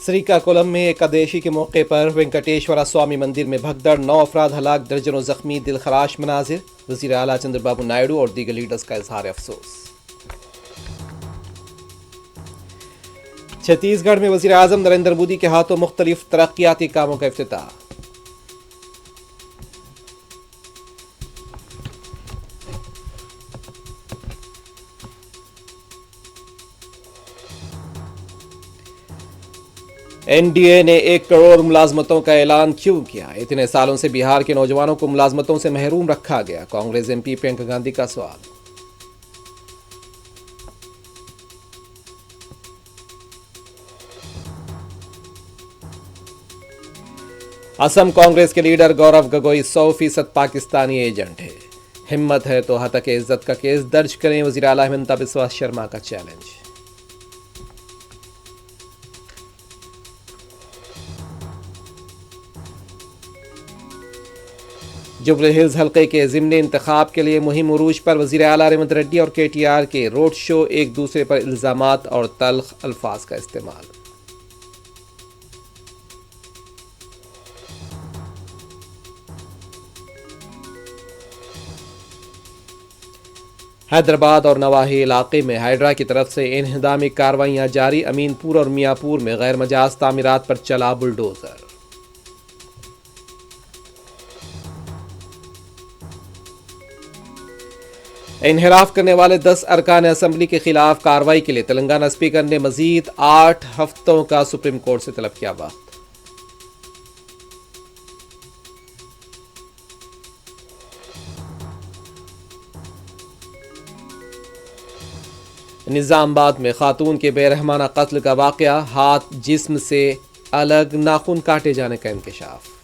سریکاکولم میں ایکادشی کے موقع پر وینکٹیشورا سوامی مندر میں بھگدڑ، 9 افراد ہلاک، درجنوں زخمی، دل خراش مناظر، وزیر اعلیٰ چندر بابو نائیڈو اور دیگر لیڈرز کا اظہار افسوس۔ چھتیس گڑھ میں وزیر اعظم نریندر مودی کے ہاتھوں مختلف ترقیاتی کاموں کا افتتاح۔ این ڈی اے نے 1 کروڑ ملازمتوں کا اعلان کیوں کیا؟ اتنے سالوں سے بہار کے نوجوانوں کو ملازمتوں سے محروم رکھا گیا، کانگریس ایم پی پرینکا گاندھی کا سوال۔ اسم کانگریس کے لیڈر گورو گگوئی 100% پاکستانی ایجنٹ ہے، ہمت ہے تو ہتک عزت کا کیس درج کریں، وزیر اعلیٰ ہمنتا بسوا شرما کا چیلنج۔ جوبلی ہلز حلقے کے ضمنی انتخاب کے لیے مہم عروج پر، وزیر اعلیٰ ریونت ریڈی اور کے ٹی آر کے روڈ شو، ایک دوسرے پر الزامات اور تلخ الفاظ کا استعمال۔ حیدرآباد اور نواحی علاقے میں ہائیڈرا کی طرف سے انہدامی کارروائیاں جاری، امین پور اور میاں پور میں غیر مجاز تعمیرات پر چلا بلڈوزر۔ انحراف کرنے والے 10 ارکان اسمبلی کے خلاف کارروائی کے لیے تلنگانہ اسپیکر نے مزید 8 ہفتوں کا سپریم کورٹ سے طلب کیا وقت۔ نظام آباد میں خاتون کے بے رحمانہ قتل کا واقعہ، ہاتھ جسم سے الگ، ناخن کاٹے جانے کا انکشاف۔